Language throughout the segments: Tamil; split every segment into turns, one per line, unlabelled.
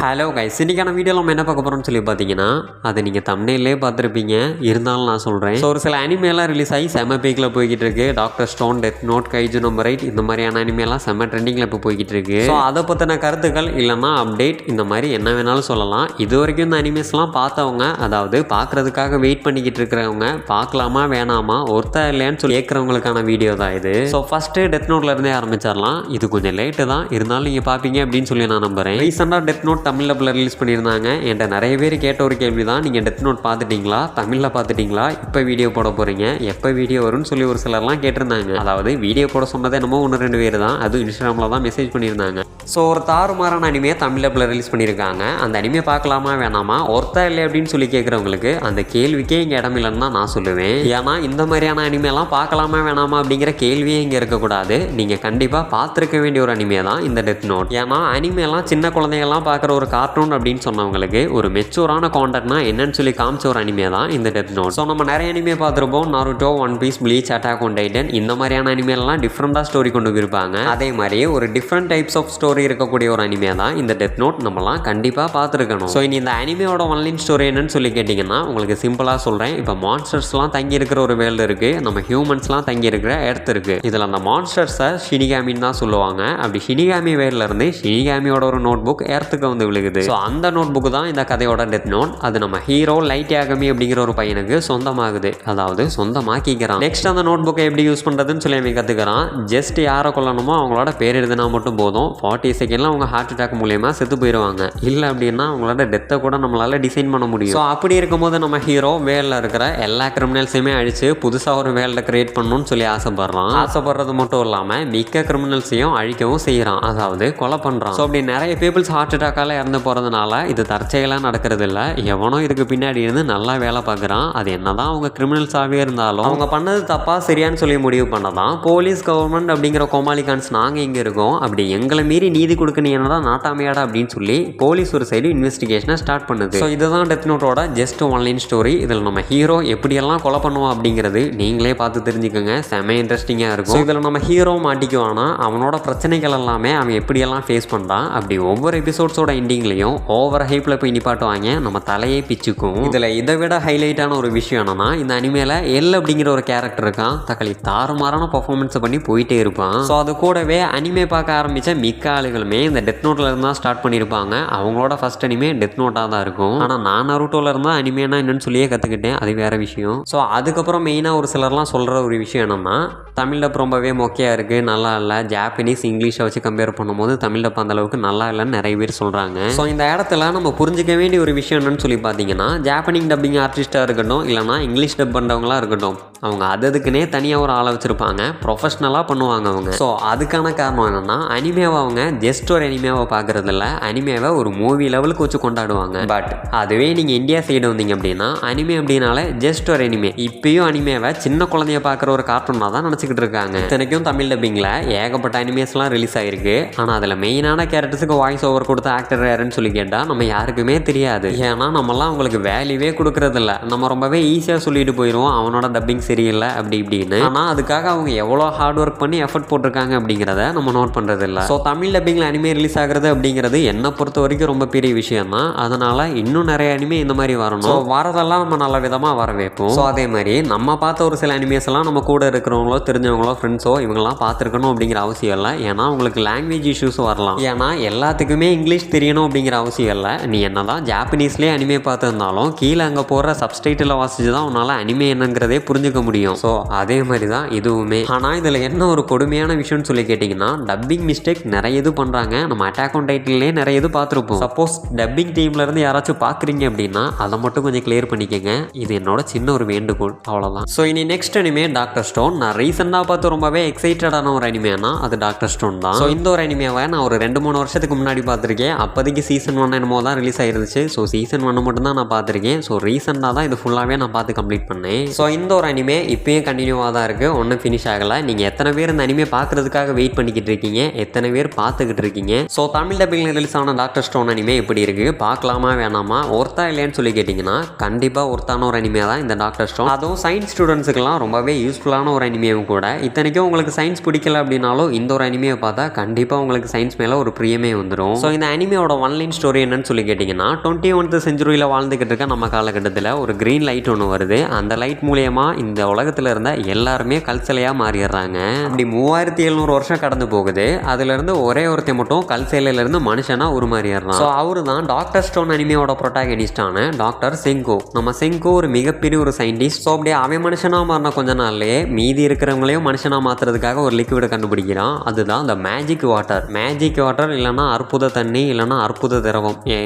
ஹலோ கைஸ், இன்னைக்கான வீடியோவில் நம்ம என்ன பார்க்க போகிறோம்னு சொல்லி பார்த்தீங்கன்னா, அதை நீங்கள் தம்ப்நெயிலே பார்த்துருப்பீங்க, இருந்தாலும் நான் சொல்கிறேன். ஸோ ஒரு சில அனிமேலாம் ரிலீஸ் ஆகி செம்ம பீக்கில் போய்கிட்டு இருக்கு. Doctor stone, death note, Kaiju number 8 இந்த மாதிரியான அனிமேலாம் செம்ம ட்ரெண்டிங்கில் இப்போ போய்கிட்டு இருக்கு. ஸோ அதை பற்றின கருத்துக்கள் இல்லைன்னா அப்டேட் இந்த மாதிரி என்ன வேணாலும் சொல்லலாம். இது வரைக்கும் இந்த அனிமேஸ்லாம் பார்த்தவங்க, அதாவது பார்க்குறதுக்காக வெயிட் பண்ணிக்கிட்டு இருக்கிறவங்க, பார்க்கலாமா வேணாமா ஒருத்தா இல்லையான்னு சொல்லி கேட்குறவங்களுக்கான வீடியோ தான் இது. ஸோ ஃபஸ்ட்டு டெத் நோட்லேருந்தே ஆரம்பிச்சிடலாம். இது கொஞ்சம் லேட்டு தான், இருந்தாலும் நீங்கள் பார்ப்பீங்க அப்படின்னு சொல்லி நான் நம்புகிறேன். ரீசெண்டாக டெத் நோட் தமிழில் ரிலீஸ் பண்ணியிருந்தாங்க. என்கிட்ட நிறைய பேர் கேட்ட ஒரு கேள்வி தான், நீங்கள் டெத் நோட் பார்த்துட்டீங்களா, தமிழில் பார்த்துட்டீங்களா, இப்போ வீடியோ போட போகிறீங்க, எப்போ வீடியோ வரும்னு சொல்லி ஒரு சிலர்லாம் கேட்டிருந்தாங்க. அதாவது வீடியோ போட சொன்னதே என்னமோ 1-2 பேர் தான், அதுவும் இன்ஸ்டாகிராமில் தான் மெசேஜ் பண்ணியிருந்தாங்க. ஸோ ஒரு தாறுமாறான அனிமையை தமிழில் ரிலீஸ் பண்ணியிருக்காங்க. அந்த அனிமையை பார்க்கலாமா வேணாமா ஒருத்தா இல்லை அப்படின்னு சொல்லி கேட்குறவங்களுக்கு அந்த கேள்விக்கே இங்கே இடம் இல்லைன்னு தான் நான் சொல்லுவேன். ஏன்னா இந்த மாதிரியான அனிமையெல்லாம் பார்க்கலாமா வேணாமா அப்படிங்கிற கேள்வியே இங்கே இருக்கக்கூடாது. நீங்கள் கண்டிப்பாக பார்த்துருக்க வேண்டிய ஒரு அனிமே தான் இந்த டெத் நோட். ஏன்னா அனிமையெல்லாம் சின்ன குழந்தைகள்லாம் பார்க்குற ஒரு கார்ட்டூன் அப்படின்னு சொன்னவங்களுக்கு ஒரு மெச்சூரான கான்டென்ட்னா என்னன்னு சொல்லி காமிச்ச ஒரு அனிமே தான் இந்த டெத் நோட். ஸோ நம்ம நிறைய அனிமே பார்த்துருப்போம். Naruto, One Piece, Bleach, Attack on Titan இந்த மாதிரியான அனிமேலாம் டிஃப்ரெண்டாக ஸ்டோரி கொண்டு போயிருப்பாங்க. அதே மாதிரி ஒரு டிஃப்ரெண்ட் டைப்ஸ் ஆஃப் ஸ்டோரி இருக்கக்கூடிய ஒரு அனிமே தான் இந்த டெத் நோட். நம்மலாம் கண்டிப்பாக பார்த்துருக்கணும். ஸோ இனி இந்த அனிமையோட ஒன்லைன் ஸ்டோரி என்னன்னு சொல்லி கேட்டிங்கன்னா, உங்களுக்கு சிம்பிளாக சொல்கிறேன். இப்போ மான்ஸ்டர்ஸ்லாம் தங்கி இருக்கிற ஒரு வேர்ல்டு இருக்குது, நம்ம ஹியூமன்ஸ்லாம் தங்கி இருக்கிற எர்த் இருக்குது. இதில் அந்த மான்ஸ்டர்ஸை ஷினிகாமின்னு தான் சொல்லுவாங்க. அப்படி ஷினிகாமி வேர்ல்டில் இருந்து ஷினிகாமியோட ஒரு நோட் புக் எர்த்துக்கு வந்து விழுகுது. ஸோ அந்த நோட் புக்கு தான் இந்த கதையோட டெத் நோட். அது நம்ம ஹீரோ லைட் யாகமி அப்படிங்கிற ஒரு பையனுக்கு சொந்தமாகுது, அதாவது சொந்தமாக்கிக்கிறான். நெக்ஸ்ட் அந்த நோட் புக்கை எப்படி யூஸ் பண்ணுறதுன்னு சொல்லி அவன் கற்றுக்கிறான். ஜஸ்ட் யாரை கொல்லணுமோ அவங்களோட பேர் எழுதினா மட்டும் போதும், 40 செகண்டில் அவங்க ஹார்ட் அட்டாக் மூலியமா செத்து போயிடுவாங்க. இல்லை அப்படின்னா அவங்களோட டெத்தை கூட நம்மளால டிசைன் பண்ண முடியும். ஸோ அப்படி இருக்கும்போது நம்ம ஹீரோ வேல்ல இருக்கிற எல்லா கிரிமினல்ஸையுமே அழிச்சு புதுசாக ஒரு வேல்ட கிரியேட் பண்ணணும்னு சொல்லி ஆசைப்படுறான். ஆசைப்படுறது மட்டும் இல்லாமல் மிக்க கிரிமினல்ஸையும் அழிக்கவும் செய்கிறான், அதாவது கொலை பண்ணுறான். ஸோ அப்படி நிறைய பீப்புள்ஸ் ஹார்ட் அட்டாக்கால் இறந்து போகிறதுனால இது தற்செயலாக நடக்கிறது இல்லை. எவனோ இதுக்கு பின்னாடி இருந்து நல்லா வேலை பார்க்குறான். அது என்னதான் அவங்க கிரிமினல்ஸாகவே இருந்தாலும் அவங்க பண்ணது தப்பா சரியான்னு சொல்லி முடிவு பண்ணதான் போலீஸ், கவர்மெண்ட் அப்படிங்கிற கோமாளிகான்ஸ் நாங்கள் இங்கே இருக்கோம், அப்படி எங்களை மீறி நீதி கொடுக்க நீ என்னடா நாட்டாமையாடா அப்படின்னு சொல்லி போலீஸ் ஒரு சைடு இன்வெஸ்டிகேஷனை ஸ்டார்ட் பண்ணுது. ஸோ இதுதான் டெத் நோட்டோட ஜஸ்ட் ஒன்லைன் ஸ்டோரி. இதில் நம்ம ஹீரோ எப்படியெல்லாம் கொலை பண்ணுவோம் அப்படிங்கிறது நீங்களே பார்த்து தெரிஞ்சுக்கோங்க, செம இன்ட்ரெஸ்டிங்காக இருக்கும். ஸோ இதில் நம்ம ஹீரோ மாட்டிக்குவானா, அவனோட பிரச்சனைகள் எல்லாமே அவன் எப்படியெல்லாம் ஃபேஸ் பண்ணுறான், அப்படி ஒவ்வொரு எபிசோட்ஸோட எண்டிங்லையும் ஓவர் ஹைப்பில் போய் நிப்பாட்டுவாங்க, நம்ம தலையே பிச்சுக்கும். இதில் இதை விட ஹைலைட்டான ஒரு விஷயம் என்னன்னா, இந்த அனிமேல எல் அப்படிங்கிற ஒரு கேரக்டர் இருக்கான். தக்காளி தாறுமாறான பர்ஃபார்மன்ஸை பண்ணி போயிட்டே இருப்பான். ஸோ அது கூடவே அனிமே பார்க்க ஆரம்பித்த மிக்க ஆளுகளுமே இந்த டெத் நோட்டில் இருந்தால் ஸ்டார்ட் பண்ணியிருப்பாங்க. அவங்களோட ஃபர்ஸ்ட் அனிமே டெத் நோட்டாக தான் இருக்கும். ஆனால் நான் நருட்டோவில் இருந்தால் அனிமேனா என்னன்னு சொல்லியே கற்றுக்கிட்டேன், அது வேற விஷயம். ஸோ அதுக்கப்புறம் மெயினாக ஒரு சிலர்லாம் சொல்கிற ஒரு விஷயம் என்னன்னா, தமிழ் டப் ரொம்பவே மொக்கையாக இருக்குது, நல்லா இல்லை, ஜாப்பனீஸ் இங்கிலீஷை வச்சு கம்பேர் பண்ணும்போது தமிழ் டப் அந்த அளவுக்கு நல்லா இல்லைன்னு நிறைய பேர் சொல்கிறாங்க. ஸோ இந்த இடத்துல நம்ம புரிஞ்சிக்க வேண்டிய ஒரு விஷயம் என்னன்னு சொல்லி பார்த்தீங்கன்னா, ஜாப்பனீஸ் டப்பிங் ஆர்டிஸ்ட்டாக இருக்கட்டும் இல்லைனா இங்கிலீஷ் டப் பண்ணுறவங்களா இருக்கட்டும், அவங்க அதுக்குன்னே தனியாக ஒரு ஆளை வச்சுருப்பாங்க, ப்ரொஃபஷ்னலாக பண்ணுவாங்க அவங்க. ஸோ அதுக்கான காரணம் என்னென்னா, அனிமேவை அவங்க ஜஸ்ட் ஒரு அனிமேவை பார்க்குறதில்ல, அனிமேவை ஒரு மூவி லெவலுக்கு வச்சு கொண்டாடுவாங்க. பட் அதுவே நீங்கள் இந்தியா சைடு வந்தீங்க அப்படின்னா, அனிமே அப்படின்னாலே ஜஸ்ட் ஒரு அனிமே. இப்பயும் அனிமேவை சின்ன குழந்தைய பார்க்குற ஒரு கார்ட்டூனாக தான் நினச்சிக்கிட்டு இருக்காங்க. இத்தனைக்கும் தமிழ் டப்பிங்கில் ஏகப்பட்ட அனிமேஸ்லாம் ரிலீஸ் ஆகிருக்கு. ஆனால் அதில் மெயினான கேரக்டர்ஸுக்கு வாய்ஸ் ஓவர் கொடுத்த ஆக்டர் யாருன்னு சொல்லி கேட்டால் நம்ம யாருக்குமே தெரியாது. ஏன்னா நம்மலாம் அவங்களுக்கு வேல்யூவே கொடுக்குறதில்ல, நம்ம ரொம்பவே ஈஸியாக சொல்லிட்டு போயிடுவோம் அவனோட டப்பிங் சரியில்லை அப்படி இப்படின்னு. ஆனால் அதுக்காக அவங்க எவ்வளோ ஹார்ட் ஒர்க் பண்ணி எஃபர்ட் போட்டிருக்காங்க அப்படிங்கிறத நம்ம நோட் பண்ணுறது இல்லை. ஸோ தமிழ் டப்பிங்கில் அனிமே ரிலீஸ் ஆகிறது அப்படிங்கிறது என்னை பொறுத்த வரைக்கும் ரொம்ப பெரிய விஷயம் தான். அதனால் இன்னும் நிறைய அனிமே இந்த மாதிரி வரணும். ஸோ வரதெல்லாம் நம்ம நல்ல விதமாக வர வைப்போம். ஸோ அதே மாதிரி நம்ம பார்த்த ஒரு சில அனிமேஸ் எல்லாம் நம்ம கூட இருக்கிறவங்களோ தெரிஞ்சவங்களோ ஃப்ரெண்ட்ஸோ இவங்கெல்லாம் பார்த்துருக்கணும் அப்படிங்கிற அவசியம் இல்லை. ஏன்னா உங்களுக்கு லாங்குவேஜ் இஷ்யூஸ் வரலாம். ஏன்னா எல்லாத்துக்குமே இங்கிலீஷ் தெரியணும் அப்படிங்கிற அவசியம் இல்லை. நீ என்ன தான் ஜாப்பனீஸ்லேயே அனிமே பார்த்துருந்தாலும் கீழே அங்கே போகிற சப்ஸ்டைட்டில் வாசிச்சு தான் உன்னால் அனிமே என்னங்கிறதே புரிஞ்சுக்க முடியும். ஸோ அதே மாதிரி தான் இதுவுமே. ஆனால் இதில் என்ன ஒரு கொடுமையான விஷயம்னு சொல்லி கேட்டிங்கன்னா, டப்பிங் மிஸ்டேக் நிறைய இது பண்ணுறாங்க. நம்ம அட்டாக் ஆன் டைட்டிலே நிறைய இது பார்த்துருப்போம். சப்போஸ் டப்பிங் டீம்லேருந்து யாராச்சும் பார்க்குறீங்க அப்படின்னா அதை மட்டும் கொஞ்சம் கிளியர் பண்ணிக்கோங்க. இது என்னோட சின்ன ஒரு வேண்டுகோள், அவ்வளோதான். ஸோ இனி நெக்ஸ்ட் அனிமே டாக்டர் ஸ்டோன். நான் ரீசெண்டாக பார்த்து ரொம்பவே எக்ஸைட்டடான ஒரு அனிமேனா அது டாக்டர் ஸ்டோன் தான். ஸோ இந்த ஒரு அனிமேவை நான் ஒரு 2-3 வருஷத்துக்கு முன்னாடி பார்த்துருக்கேன். அப்போதைக்கு சீசன் 1 என்னமோ தான் ரிலீஸ் ஆயிருந்துச்சு. ஸோ சீசன் 1 மட்டும் தான் நான் பார்த்துருக்கேன். ஸோ ரீசெண்டாக தான் இது ஃபுல்லாகவே நான் பார்த்து கம்ப்ளீட் பண்ணேன். ஸோ இந்த ஒரு அனிமே இப்பயும் கண்டினியூவாக தான் இருக்குது, ஒன்றும் ஃபினிஷ் ஆகலை. நீங்கள் எத்தனை பேர் இந்த அனிமே பார்க்குறதுக்காக வெயிட் பண்ணிக்கிட்டு இருக்கீங்க, எத்தனை பேர் பார்த்துக்கிட்டு இருக்கீங்க? ஸோ தமிழ் டப்பிங்கில் ரிலீஸ் ஆன டாக்டர் ஸ்டோன் அனிமே எப்படி இருக்குது, பார்க்கலாமா வேணாமா, ஒர்த்தா இல்லையான்னு சொல்லி கேட்டிங்கன்னா கண்டிப்பாக ஒர்த்தான ஒரு அனிமே தான் இந்த டாக்டர் ஸ்டோன். அதுவும் சயின்ஸ் ஸ்டூடெண்ட்ஸுக்கெல்லாம் ரொம்பவே யூஸ்ஃபுல்லான ஒரு அனிமேவும் கூட. இத்தனைக்கும் உங்களுக்கு சயின்ஸ் பிடிக்கல அப்படின்னாலும் இந்த ஒரு அனிமையை பார்த்தா கண்டிப்பாக உங்களுக்கு சயின்ஸ் மேலே ஒரு பிரியமே வந்துடும். ஸோ இந்த அனிமையோட ஒன்லைன் ஸ்டோரி என்னன்னு சொல்லி கேட்டிங்கன்னா, 21th செஞ்சுரியில் வாழ்ந்துக்கிட்டு இருக்க நம்ம காலகட்டத்தில் ஒரு க்ரீன் லைட் ஒன்று வருது. அந்த லைட் மூலயமா இந்த உலகத்தில் இருந்த எல்லாருமே கல்சிலையாக மாறிடுறாங்க. அப்படி 3700 வருஷம் கடந்து போகுது. அதுலேருந்து ஒரே ஒருத்தர் மட்டும் கல்சிலையிலேருந்து மனுஷனாக உருமாறிடுறான். ஸோ அவரு தான் டாக்டர் ஸ்டோன் அனிமையோட ப்ரொட்டாகனிஸ்டான டாக்டர் செங்கோ. நம்ம செங்கோ ஒரு மிகப்பெரிய ஒரு சயின்டிஸ்ட். ஸோ அப்படியே அவன் மனுஷனாக மாறின கொஞ்ச நாள்லேயே மீதி இருக்கிறவங்களையும் மனுஷனாக மாற்றுறதுக்காக ஒரு லிக்விடை கண்டுபிடிக்கிறான். அதுதான் இந்த மேஜிக் வாட்டர். மேஜிக் வாட்டர் இல்லைன்னா அற்புத தண்ணி, இல்லைன்னா அற்புத திரவம்,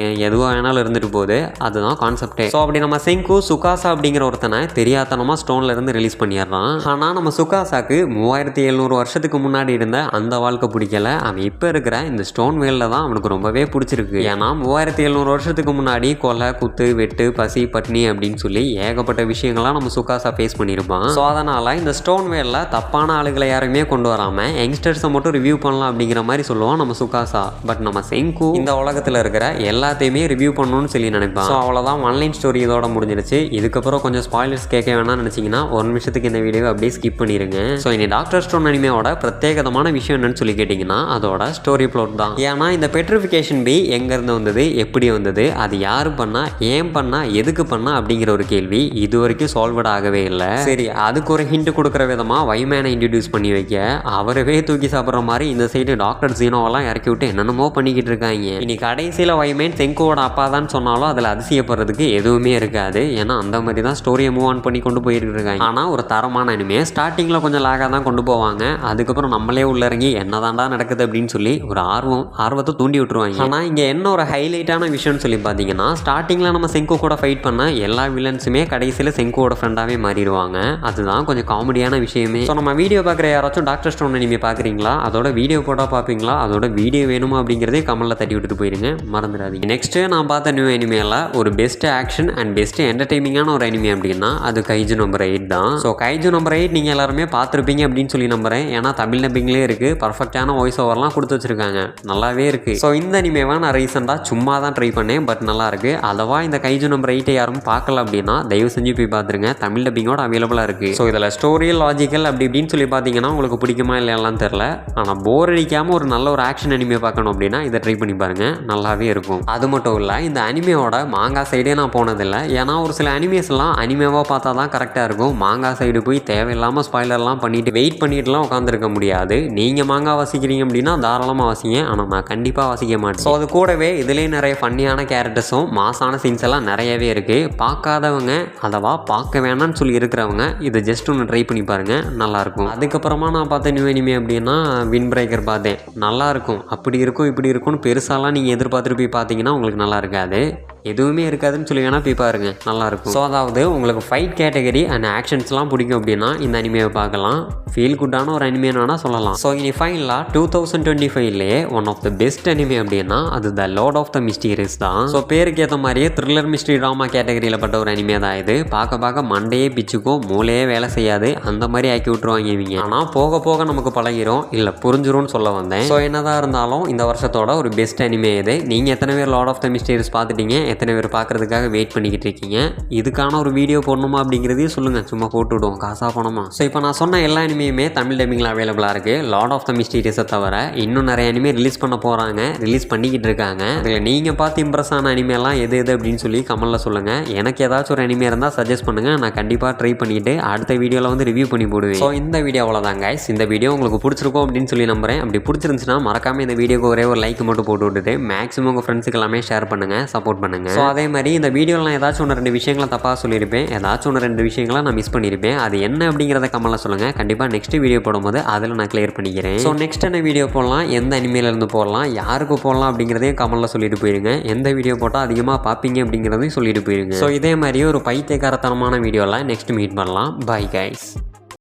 எதுவாக வேணாலும் இருந்துட்டு போகுது. அதுதான் கான்செப்டே. ஸோ அப்படி நம்ம செங்கு சுகாசா அப்படிங்கிற ஒருத்தனை தெரியாதனமாக ஸ்டோன்ல இருந்து ரிலீஸ் பண்ணிடுறான். ஆனால் நம்ம சுகாசாக்கு 3700 வருஷத்துக்கு முன்னாடி இருந்த அந்த வாழ்க்கை பிடிக்கல. அவன் இப்போ இருக்கிற இந்த ஸ்டோன் வேலில் தான் அவனுக்கு ரொம்பவே பிடிச்சிருக்கு. ஏன்னா 3700 வருஷத்துக்கு முன்னாடி கொலை, குத்து, வெட்டு, பசி, பட்னி அப்படின்னு சொல்லி ஏகப்பட்ட விஷயங்கள்லாம் நம்ம சுகாசா ஃபேஸ் பண்ணியிருப்பான். ஸோ அதனால் இந்த ஸ்டோன் வேலில் தப்பான ஆளுகளை யாருமே கொண்டு வராமல் யங்ஸ்டர்ஸை மட்டும் ரிவ்யூ பண்ணலாம் அப்படிங்கிற மாதிரி சொல்லுவான் நம்ம சுகாசா. பட் நம்ம செங்கு இந்த உலகத்தில் இருக்கிற எல்லாத்தையுமே ரிவ்யூ பண்ணணும்னு சொல்லி நினைப்பான். ஸோ அவ்வளோதான், ஒன்லைன் ஸ்டோரி இதோட முடிஞ்சிருச்சு. இதுக்கப்புறம் கொஞ்சம் ஸ்பாயிலர்ஸ் கேட்க வேணாம்னு நினச்சிங்கன்னா ஒரு நிமிஷத்துக்கு இந்த வீடியோவை அப்படியே ஸ்கிப் பண்ணிடுங்க. ஸோ இந்த டாக்டர் ஸ்டோன் அனிமையோட பிரத்யேகமான விஷயம் என்னன்னு சொல்லி கேட்டிங்கன்னா அதோட ஸ்டோரி ப்ளாட் தான். ஏன்னா இந்த பெட்ரிஃபிகேஷன் பி எங்கேருந்து வந்தது, எப்படி வந்தது, அது யார் பண்ணா, ஏன் பண்ணா, எதுக்கு பண்ணா அப்படிங்கிற ஒரு கேள்வி இது வரைக்கும் சால்வ்ட் ஆகவே இல்லை. சரி, அதுக்கு ஒரு ஹிண்ட் கொடுக்குற விதமாக வைமேனை இன்ட்ரடியூஸ் பண்ணி வைக்க அவரவே தூக்கி சாப்பிட்ற மாதிரி இந்த சைடு டாக்டர் ஜீனோவெல்லாம் இறக்கி விட்டு என்னென்னமோ பண்ணிக்கிட்டு இருக்காங்க. இனி கடைசியில் வைமேன் செங்கோட அப்பா தான் சொன்னாலும் அதில் அதிசயப்படுறதுக்கு எதுவுமே இருக்காது. ஏன்னா அந்த மாதிரி தான் ஸ்டோரியை மூவ் ஆன் பண்ணி கொண்டு போயிட்டு இருக்காங்க. ஆனால் ஒரு தரமான அனிமே. ஸ்டார்டிங்கில் கொஞ்சம் லாகாக தான் கொண்டு போவாங்க. அதுக்கப்புறம் நம்மளே உள்ள இறங்கி என்னதான்டா நடக்குது அப்படின்னு சொல்லி ஒரு ஆர்வத்தை தூண்டி விட்டுருவாங்க. ஆனால் இங்கே என்ன ஒரு ஹைலைட்டான விஷயம்னு சொல்லி பார்த்தீங்கன்னா, ஸ்டார்டிங்கில் நம்ம செங்கோ கூட ஃபைட் பண்ண எல்லா வில்லன்ஸுமே கடைசியில் செங்கோட ஃப்ரெண்டாகவே மாறிடுவாங்க. அதுதான் கொஞ்சம் காமெடியான விஷயமே. ஸோ நம்ம வீடியோ பார்க்குற யாராச்சும் டாக்டர் ஸ்டோன் அனிமே பார்க்குறீங்களா, அதோட வீடியோ போட்டால் பார்ப்பீங்களா, அதோட வீடியோ வேணுமா அப்படிங்கிறதே கமெண்ட்டில் தட்டி விட்டுட்டு போயிருங்க, மறந்துடாதீங்க. நெக்ஸ்ட்டு நான் பார்த்த நியூ அனிமேல ஒரு பெஸ்ட் ஆக்ஷன் அண்ட் பெஸ்ட் என்டர்டெய்னிங்கான ஒரு அனிமே அப்படின்னா அது கைஜு நம்பர் 8 தான். ஸோ கைஜு நம்பர் 8 நீங்கள் எல்லாருமே பார்த்துருப்பீங்க அப்படின்னு சொல்லி நம்புறேன். ஏன்னா தமிழ் டப்பிங்லேயே இருக்குது, பர்ஃபெக்டான வாய்ஸ் ஓவர்லாம் கொடுத்து வச்சிருக்காங்க, நல்லாவே இருக்குது. ஸோ இந்த அனிமேவை நான் ரீசெண்டாக சும்மா தான் ட்ரை பண்ணேன், பட் நல்லா இருக்குது. அதவா இந்த கைஜு நம்பர் 8 யாரும் பார்க்கல அப்படின்னா தயவு செஞ்சு போய் பார்த்துருங்க, தமிழ் டப்பிங்கோட அவைலபிளாக இருக்குது. ஸோ இதில் ஸ்டோரி, லாஜிக்கல் அப்படி இப்படின்னு சொல்லி பார்த்தீங்கன்னா உங்களுக்கு பிடிக்குமா இல்லையாலாம் தெரில. ஆனால் போர் அடிக்காமல் ஒரு நல்ல ஒரு ஆக்ஷன் அனிமே பார்க்கணும் அப்படின்னா இதை ட்ரை பண்ணி பாருங்கள், நல்லாவே இருக்கும். அது மட்டும் இல்லை, இந்த அனிமேயோட மாங்கா சைடே நான் போனதில்லை. ஏன்னா ஒரு சில அனிமேஸ்லாம் அனிமேவாக பார்த்தா தான் கரெக்டாக இருக்கும். மாங்கா சைடு போய் தேவையில்லாமல் ஸ்பாய்லர்லாம் பண்ணிட்டு வெயிட் பண்ணிட்டுலாம் உட்காந்துருக்க முடியாது. நீங்கள் மாங்கா வாசிக்கிறீங்க அப்படின்னா தாராளமாக வாசிங்க, ஆனால் நான் கண்டிப்பாக வாசிக்க மாட்டேன். ஸோ அது கூடவே இதுலேயே நிறைய ஃபன்னியான கேரக்டர்ஸும் மாசான சீன்ஸ் எல்லாம் நிறையவே இருக்குது. பார்க்காதவங்க அதவா பார்க்க வேணான்னு சொல்லி இருக்கிறவங்க இது ஜஸ்ட் ஒன்று ட்ரை பண்ணி பாருங்கள், நல்லாயிருக்கும். அதுக்கப்புறமா நான் பார்த்த நியூ அனிமே அப்படின்னா வின் பிரேக்கர் பார்த்தேன், நல்லாயிருக்கும். அப்படி இருக்கும் இப்படி இருக்கும்னு பெருசாலாம் நீங்கள் எதிர்பார்த்துட்டு போய் பார்த்தீங்கன்னா உங்களுக்கு நல்லா இருக்காது, எதுவுமே இருக்காதுன்னு சொல்லி வேணால் போய் பாருங்கள், நல்லாயிருக்கும். ஸோ அதாவது உங்களுக்கு ஃபைட் கேட்டகரி அண்ட் ஆக்ஷன்ஸ்லாம் பிடிக்கும் அப்படின்னா இந்த அனிமேவை பார்க்கலாம். ஃபீல் குட்டான ஒரு அனிமேன்னு வேணால் சொல்லலாம். ஸோ இனி ஃபைனலாக 2025லேயே one of the best anime அப்படின்னா அது the lord of the mysterious தான். ஸோ பேருக்கு ஏற்ற மாதிரியே த்ரில்லர் மிஸ்ட்ரி ட்ராமா கேட்டகரியில் பட்ட ஒரு அனிமே தான் இது. பார்க்க மண்டையே பிச்சுக்கும், மூளையே வேலை செய்யாது, அந்த மாதிரி ஆக்கி விட்டுருவாங்க இவங்க. ஆனால் போக போக நமக்கு பழகிரும், இல்லை புரிஞ்சிரும்னு சொல்ல வந்தேன். ஸோ என்னதான் இருந்தாலும் இந்த வருஷத்தோட ஒரு பெஸ்ட் அனிமே இது. நீங்கள் எத்தனை பேர் லார்ட் ஆஃப் த மிஸ்டீரியஸ் பார்த்துட்டீங்க, எத்தனை பேர் பார்க்குறதுக்காக வெயிட் பண்ணிக்கிட்டு இருக்கீங்க, இதுக்கான ஒரு வீடியோ போடணுமா அப்படிங்கிறதையும் சொல்லுங்கள், சும்மா போட்டு விடுவோம், காசாக போனோமா. ஸோ இப்போ நான் சொன்ன எல்லா அனிமையுமே தமிழ் டப்பிங்கில் அவைலபிளாக இருக்குது. லார்ட் ஆஃப் த மிஸ்டீரியஸை தவிர இன்னும் நிறைய அனிமே ரிலீஸ் பண்ண போகிறாங்க, ரிலீஸ் பண்ணிக்கிட்டு இருக்காங்க. அதில் நீங்கள் பார்த்து இம்ப்ரெஸ் ஆன அனிமேலாம் எது அப்படின்னு சொல்லி கமெண்ட்டில் சொல்லுங்கள். எனக்கு ஏதாச்சும் ஒரு அனிமே இருந்தால் சஜஸ்ட் பண்ணுங்கள், நான் கண்டிப்பாக ட்ரை பண்ணிவிட்டு அடுத்த வீடியோவில் வந்து ரிவ்யூ பண்ணி போடுவேன். ஸோ இந்த வீடியோ அவ்வளோதான் கைஸ். இந்த வீடியோ உங்களுக்கு பிடிச்சிருக்கும் அப்படின்னு சொல்லி நம்புறேன். அப்படி பிடிச்சிருந்துச்சுன்னா மறக்காமல் இந்த வீடியோக்கு ஒரே ஒரு லைக் மட்டும் போட்டு விட்டுட்டு மேக்ஸிமம் உங்கள் ஃப்ரெண்ட்ஸுக்கு எல்லாமே ஷேர் பண்ணுங்கள், சப்போர்ட் பண்ணுங்கள். ஸோ அதே மாதிரி இந்த வீடியோவில் நான் ஏதாச்சும் 1-2 விஷயங்களை தப்பாக சொல்லியிருப்பேன், ஏதாச்சும் 1-2 விஷயங்களை நான் மிஸ் பண்ணியிருப்பேன், அது என்ன அப்படிங்கிறத கமெண்ட்டில் சொல்லுங்கள். கண்டிப்பாக நெக்ஸ்ட் வீடியோ போடும்போது அதில் நான் கிளியர் பண்ணிக்கிறேன். ஸோ நெக்ஸ்ட் என்ன வீடியோ போடலாம், எந்த அனிமேலேருந்து போடலாம், யாருக்கு போடலாம் அப்படிங்கிறதையும் கமெண்ட்டில் சொல்லிட்டு போயிருங்க. எந்த வீடியோ போட்டால் அதிகமாக பார்ப்பீங்க அப்படிங்கிறதையும் சொல்லிட்டு போயிருங்க. ஸோ இதே மாதிரி ஒரு பைத்தியக்காரத்தனமான வீடியோவில் நெக்ஸ்ட் மீட் பண்ணலாம். Bye guys.